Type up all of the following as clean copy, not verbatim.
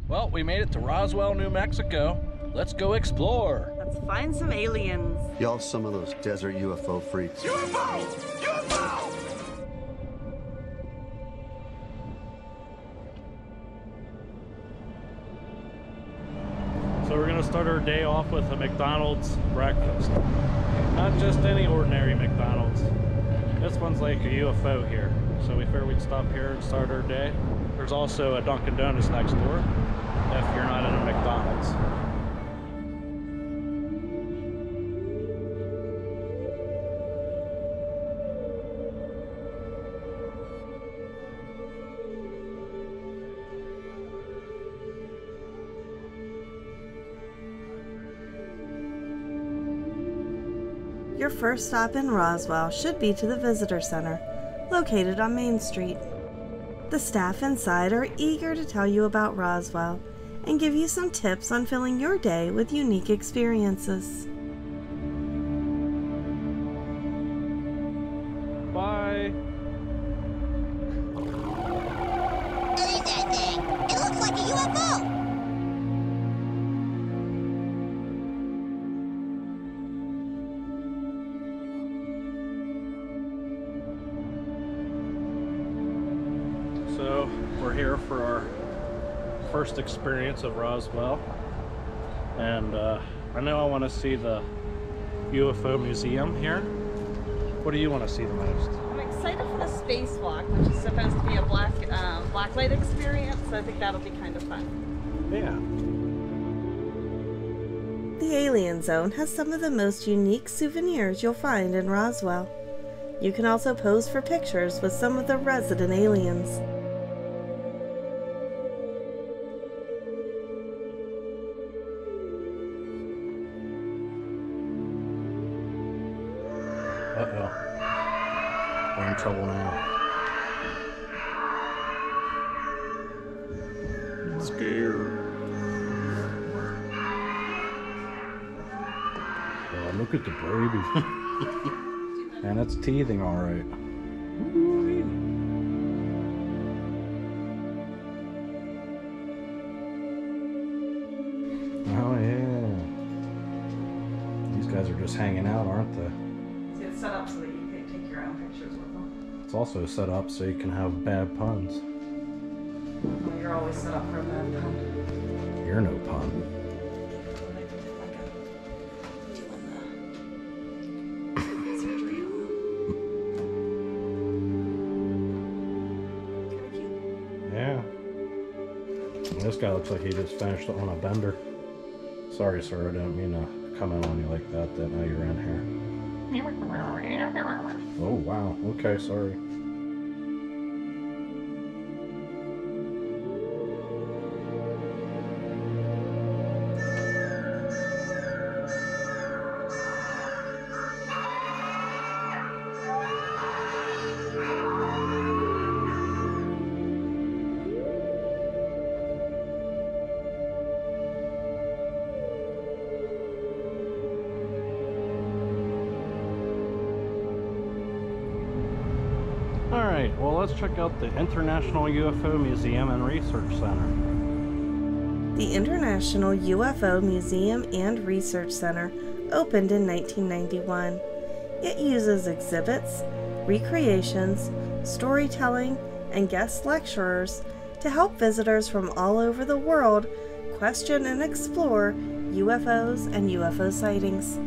Well, we made it to Roswell, New Mexico. Let's go explore. Let's find some aliens. Y'all some of those desert UFO freaks. UFO! UFO! So we're gonna start our day off with a McDonald's breakfast. Not just any ordinary McDonald's. This one's like a UFO here. So we figured we'd stop here and start our day. There's also a Dunkin' Donuts next door if you're not in a McDonald's. Your first stop in Roswell should be to the Visitor Center, located on Main Street. The staff inside are eager to tell you about Roswell and give you some tips on filling your day with unique experiences. Bye! What is that thing? It looks like a UFO! So we're here for our first experience of Roswell, and I know I want to see the UFO museum here. What do you want to see the most? I'm excited for the spacewalk, which is supposed to be a blacklight experience, so I think that'll be kind of fun. Yeah. The Alien Zone has some of the most unique souvenirs you'll find in Roswell. You can also pose for pictures with some of the resident aliens. Uh-oh. We're in trouble now. I'm scared. Oh, look at the baby. And it's teething all right. Oh yeah. These guys are just hanging out, aren't they? So it's set up so that you can take your own pictures with them. It's also set up so you can have bad puns. Well, you're always set up for a bad pun. You're no pun. Yeah. This guy looks like he just finished on a bender. Sorry, sir, I didn't mean to come in on you like that. Didn't know you were in here. Oh, wow. Okay, sorry. Alright, well let's check out the International UFO Museum and Research Center. The International UFO Museum and Research Center opened in 1991. It uses exhibits, recreations, storytelling, and guest lecturers to help visitors from all over the world question and explore UFOs and UFO sightings.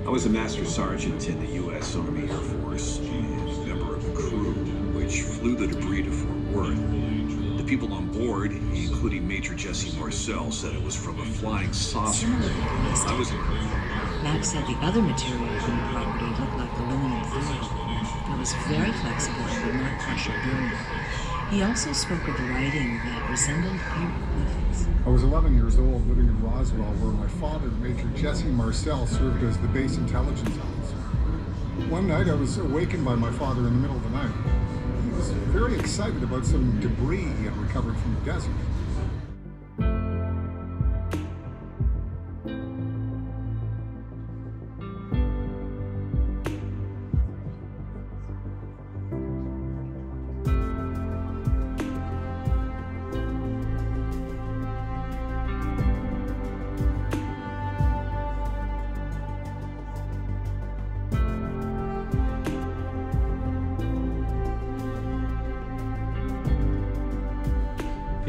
I was a master sergeant in the U.S. Army Air Force and a member of the crew which flew the debris to Fort Worth. The people on board, including Major Jesse Marcel, said it was from a flying saucer. I was Max said the other material from the property looked like aluminum foil. It was very flexible and would not crush or burn. He also spoke of writing that resembled hieroglyphics. I was 11 years old living in Roswell where my father, Major Jesse Marcel, served as the base intelligence officer. One night I was awakened by my father in the middle of the night. He was very excited about some debris he had recovered from the desert.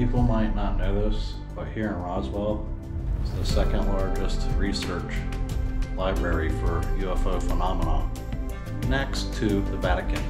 people might not know this, but here in Roswell is the second largest research library for UFO phenomena, next to the Vatican.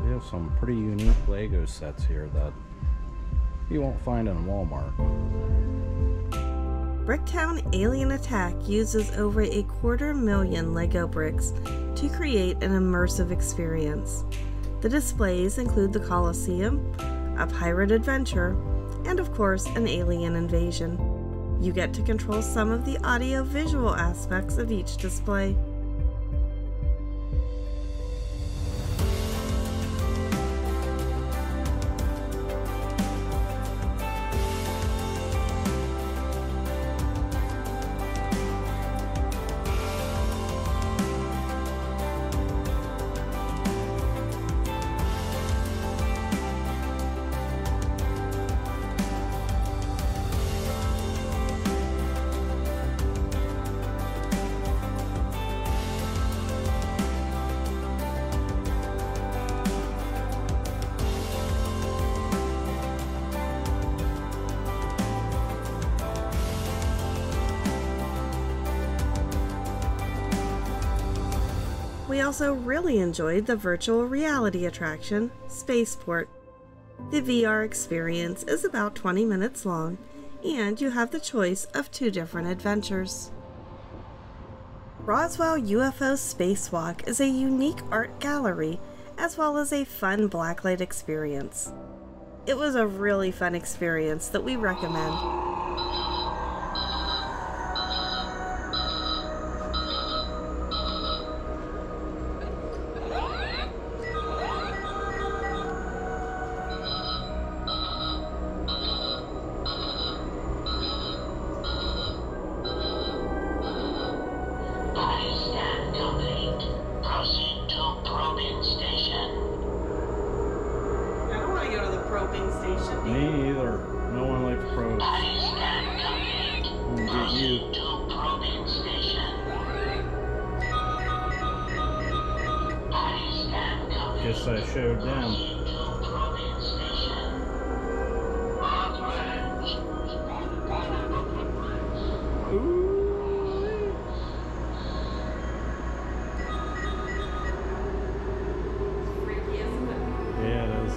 We have some pretty unique Lego sets here that you won't find in Walmart. Bricktown Alien Attack uses over 250,000 Lego bricks to create an immersive experience. The displays include the Colosseum, a pirate adventure, and of course an alien invasion. You get to control some of the audio-visual aspects of each display. We also really enjoyed the virtual reality attraction, Spaceport. The VR experience is about 20 minutes long, and you have the choice of 2 different adventures. Roswell UFO Spacewalk is a unique art gallery as well as a fun blacklight experience. It was a really fun experience that we recommend. Me either. No one likes probes. Won't get you. Guess I showed them. Yeah, it is.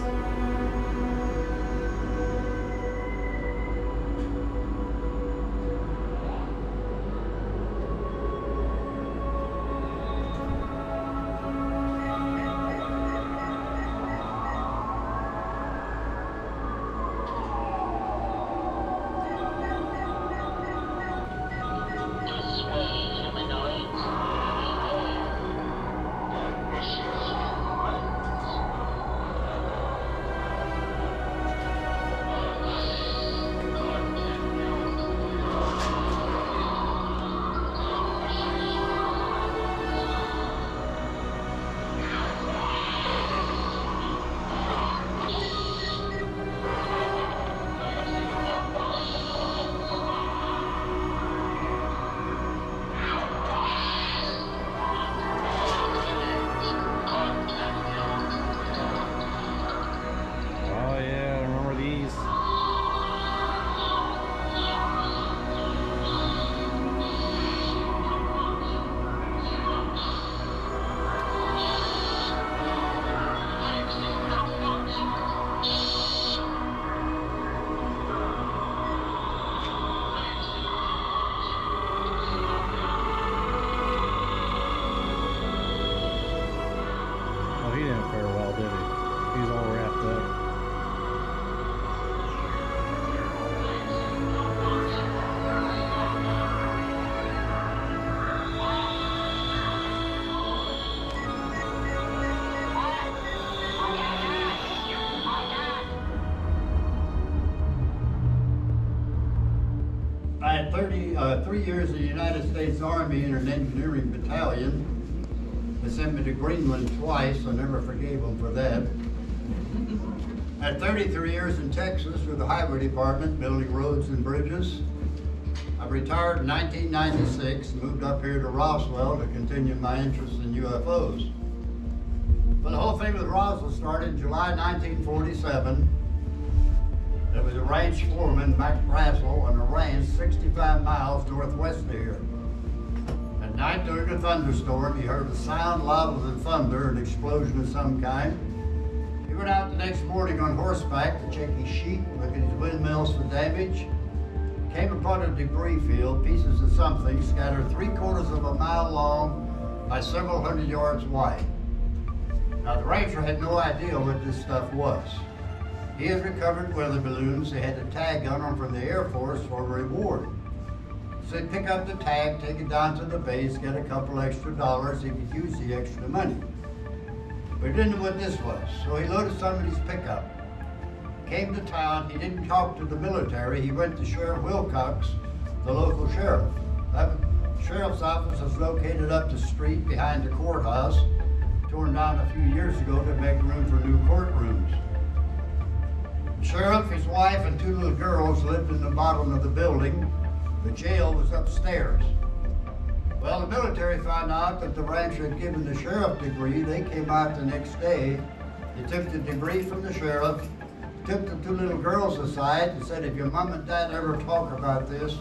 had 3 years in the United States Army in an engineering battalion. They sent me to Greenland twice. I never forgave them for that. I had 33 years in Texas with the Highway Department, building roads and bridges. I retired in 1996, moved up here to Roswell to continue my interest in UFOs. Well, the whole thing with Roswell started in July 1947. There was a ranch foreman, Mac Brassel, on a ranch 65 miles northwest of here. At night during a thunderstorm, he heard a sound louder than thunder, an explosion of some kind. He went out the next morning on horseback to check his sheet, look at his windmills for damage. Came upon a debris field, pieces of something scattered 3/4 of a mile long by several hundred yards wide. Now the rancher had no idea what this stuff was. He had recovered weather balloons. They had a tag on them from the Air Force for a reward. So he'd pick up the tag, take it down to the base, get a couple extra dollars. He could use the extra money. But he didn't know what this was, so he loaded somebody's pickup. Came to town. He didn't talk to the military. He went to Sheriff Wilcox, the local sheriff. That sheriff's office was located up the street behind the courthouse, torn down a few years ago to make room for new courtrooms. The sheriff, his wife, and 2 little girls lived in the bottom of the building. The jail was upstairs. Well, the military found out that the rancher had given the sheriff degree. They came out the next day. They took the degree from the sheriff, took the 2 little girls aside and said, if your mom and dad ever talk about this,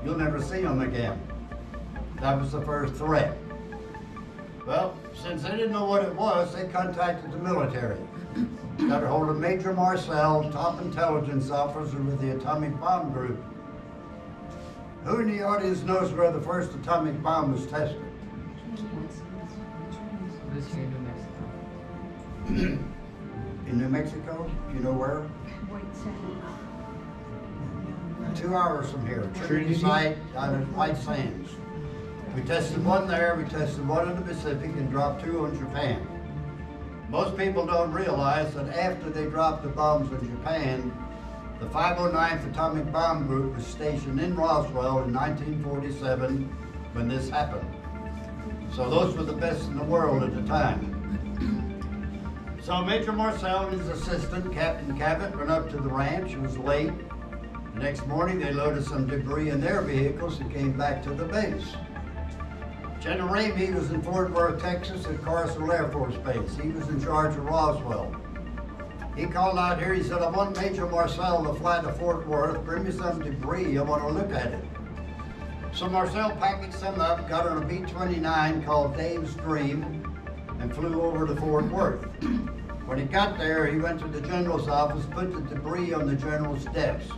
you'll never see them again. That was the first threat. Well, since they didn't know what it was, they contacted the military. Got a hold of Major Marcel, top intelligence officer with the atomic bomb group. Who in the audience knows where the first atomic bomb was tested? In New Mexico? Do you know where? 2 hours from here. Trinity site out at White Sands. We tested one there, we tested one in the Pacific, and dropped 2 on Japan. Most people don't realize that after they dropped the bombs in Japan, the 509th Atomic Bomb Group was stationed in Roswell in 1947 when this happened. So those were the best in the world at the time. So Major Marcel and his assistant, Captain Cabot, went up to the ranch. It was late. The next morning, they loaded some debris in their vehicles and came back to the base. General Ramey was in Fort Worth, Texas at Carswell Air Force Base. He was in charge of Roswell. He called out here, he said, I want Major Marcel to fly to Fort Worth, bring me some debris, I want to look at it. So Marcel packaged some up, got on a B-29 called Dave's Dream, and flew over to Fort Worth. When he got there, he went to the general's office, put the debris on the general's desk.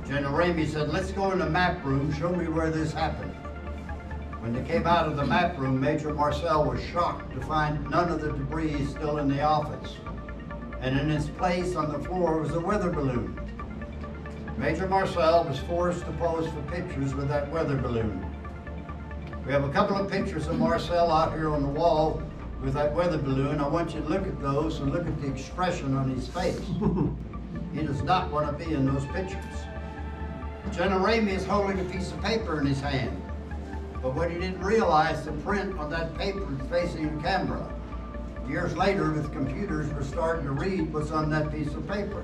General Ramey said, let's go in the map room, show me where this happened. When they came out of the map room, Major Marcel was shocked to find none of the debris still in the office. And in its place on the floor was a weather balloon. Major Marcel was forced to pose for pictures with that weather balloon. We have a couple of pictures of Marcel out here on the wall with that weather balloon. I want you to look at those and look at the expression on his face. He does not want to be in those pictures. General Ramey is holding a piece of paper in his hand. But what he didn't realize, the print on that paper is facing the camera. Years later, with computers, we're starting to read what's on that piece of paper.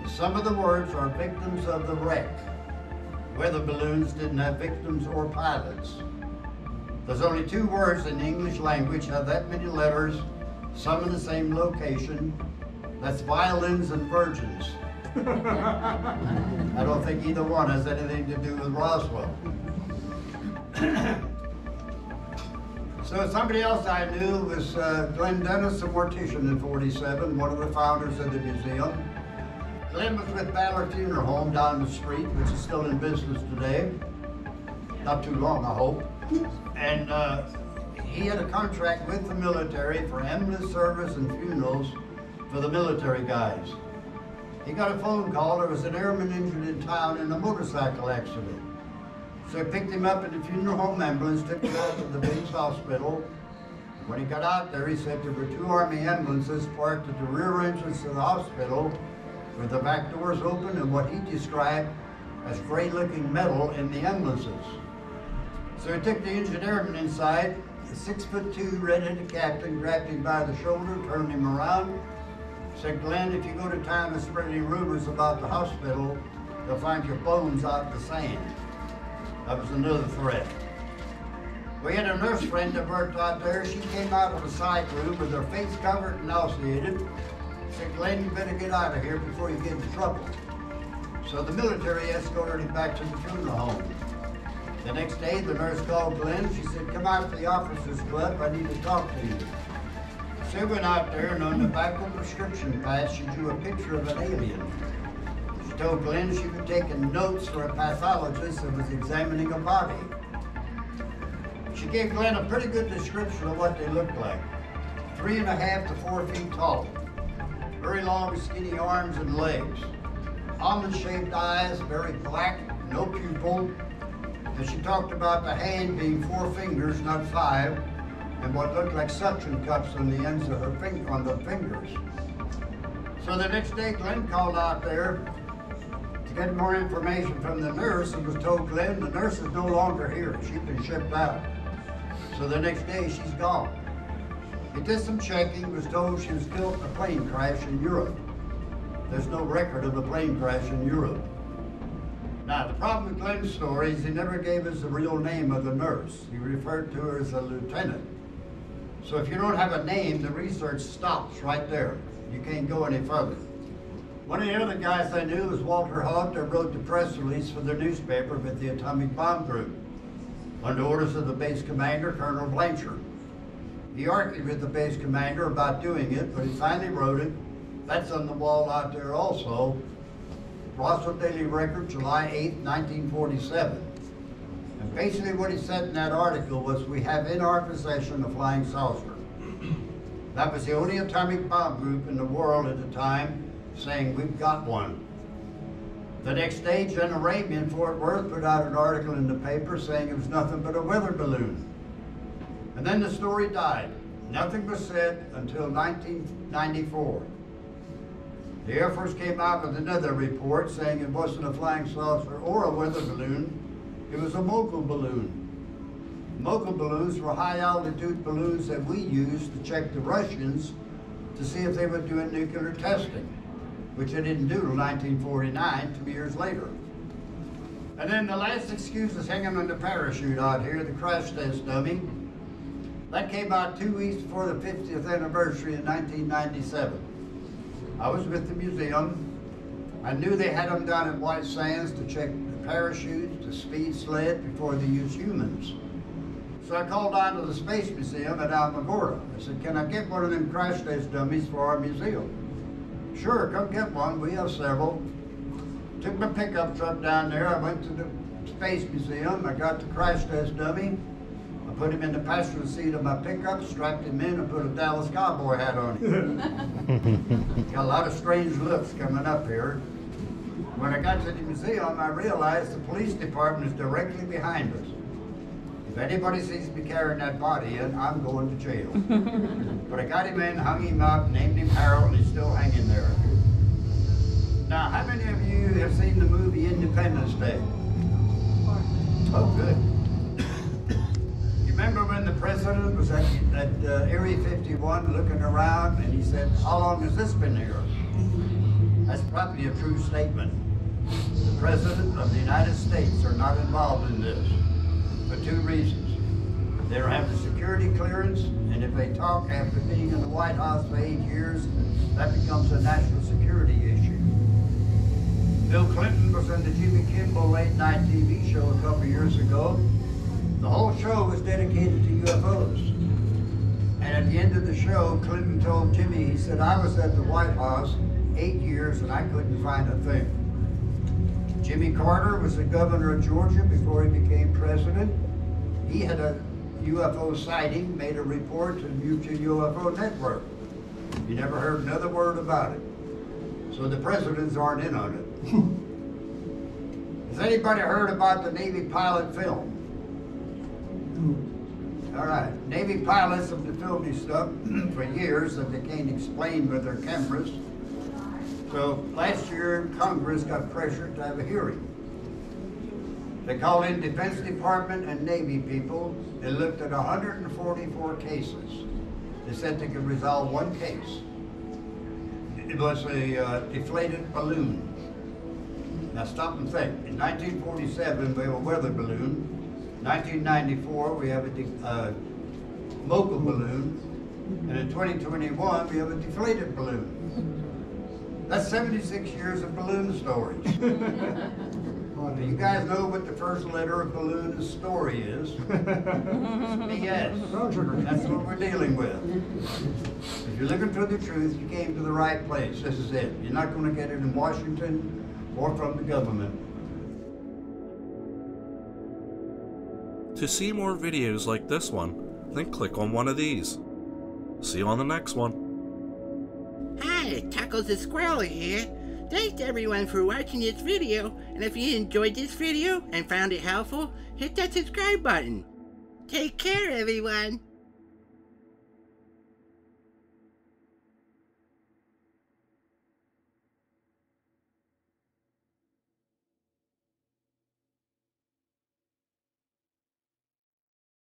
Some of the words are victims of the wreck. Weather balloons didn't have victims or pilots. There's only 2 words in the English language have that many letters, some in the same location. That's violins and virgins. I don't think either one has anything to do with Roswell. So somebody else I knew was Glenn Dennis, a mortician in 47, one of the founders of the museum. Glenn was with Ballard Funeral Home down the street, which is still in business today. Not too long, I hope. And he had a contract with the military for ambulance service and funerals for the military guys. He got a phone call. There was an airman injured in town in a motorcycle accident. So he picked him up in the funeral home ambulance, took him out to the base hospital. When he got out there, he said there were 2 Army ambulances parked at the rear entrance of the hospital with the back doors open, and what he described as gray-looking metal in the ambulances. So he took the engineerman inside. The 6'2" red-headed captain grabbed him by the shoulder, turned him around, said, "Glenn, if you go to town and spread any rumors about the hospital, they'll find your bones out in the sand." That was another threat. We had a nurse friend that worked out there. She came out of a side room with her face covered and nauseated. Said, "Glenn, you better get out of here before you get in trouble." So the military escorted him back to the funeral home. The next day, the nurse called Glenn. She said, "Come out to the officers' club. I need to talk to you." So he went out there, and on the back of the prescription pad, she drew a picture of an alien. She told Glenn she was taking notes for a pathologist that was examining a body. She gave Glenn a pretty good description of what they looked like. 3.5 to 4 feet tall. Very long, skinny arms and legs. Almond-shaped eyes, very black, no pupil. And she talked about the hand being 4 fingers, not 5, and what looked like suction cups on the ends of her on the fingers. So the next day, Glenn called out there to get more information from the nurse and was told, "Glenn, the nurse is no longer here. She's been shipped out." So the next day, she's gone. He did some checking, was told she was killed in a plane crash in Europe. There's no record of a plane crash in Europe. Now, the problem with Glenn's story is he never gave us the real name of the nurse. He referred to her as a lieutenant. So if you don't have a name, the research stops right there. You can't go any further. One of the other guys I knew was Walter Hogg, that wrote the press release for the newspaper with the atomic bomb group, under orders of the base commander, Colonel Blanchard. He argued with the base commander about doing it, but he finally wrote it. That's on the wall out there also. Roswell Daily Record, July 8, 1947. And basically what he said in that article was, "We have in our possession a flying saucer." That was the only atomic bomb group in the world at the time saying, "We've got one." The next day, General Ramey in Fort Worth put out an article in the paper saying it was nothing but a weather balloon. And then the story died. Nothing was said until 1994. The Air Force came out with another report saying it wasn't a flying saucer or a weather balloon, it was a mogul balloon. Mogul balloons were high-altitude balloons that we used to check the Russians to see if they were doing nuclear testing, which they didn't do until 1949, 2 years later. And then the last excuse is hanging on the parachute out here, the crash test dummy. That came out 2 weeks before the 50th anniversary in 1997. I was with the museum. I knew they had them down at White Sands to check the parachutes, the speed sled, before they used humans. So I called down to the Space Museum at Alamogordo. I said, "Can I get one of them crash test dummies for our museum?" "Sure, come get one. We have several." Took my pickup truck down there. I went to the Space Museum. I got the crash test dummy. I put him in the passenger seat of my pickup, strapped him in, and put a Dallas Cowboy hat on him. Got a lot of strange looks coming up here. When I got to the museum, I realized the police department is directly behind us. If anybody sees me carrying that body in, I'm going to jail. But I got him in, hung him up, named him Harold, and he's still hanging there. Now, how many of you have seen the movie Independence Day? Oh, good. Remember when the president was at Area 51 looking around and he said, "How long has this been here?" That's probably a true statement. The President of the United States are not involved in this for 2 reasons. They don't have the security clearance, and if they talk after being in the White House for 8 years, that becomes a national security issue. Bill Clinton was on the Jimmy Kimmel late night TV show a couple years ago. The whole show was dedicated to UFOs. And at the end of the show, Clinton told Jimmy, he said, "I was at the White House 8 years and I couldn't find a thing." Jimmy Carter was the governor of Georgia before he became president. He had a UFO sighting, made a report to the Mutual UFO Network. You never heard another word about it. So the presidents aren't in on it. Has anybody heard about the Navy pilot film? All right, Navy pilots have been filming stuff for years that they can't explain with their cameras. So last year, Congress got pressured to have a hearing. They called in Defense Department and Navy people. They looked at 144 cases. They said they could resolve one case. It was a deflated balloon. Now stop and think. In 1947, we have a weather balloon. 1994, we have a local balloon. And in 2021, we have a deflated balloon. That's 76 years of balloon storage. Do you guys know what the first letter of balloon story is? BS. That's what we're dealing with. If you're looking for the truth, you came to the right place. This is it. You're not going to get it in Washington or from the government. To see more videos like this one, then click on one of these. See you on the next one. Hi, Chuckles the Squirrel here. Thanks everyone for watching this video, and if you enjoyed this video and found it helpful, hit that subscribe button. Take care everyone.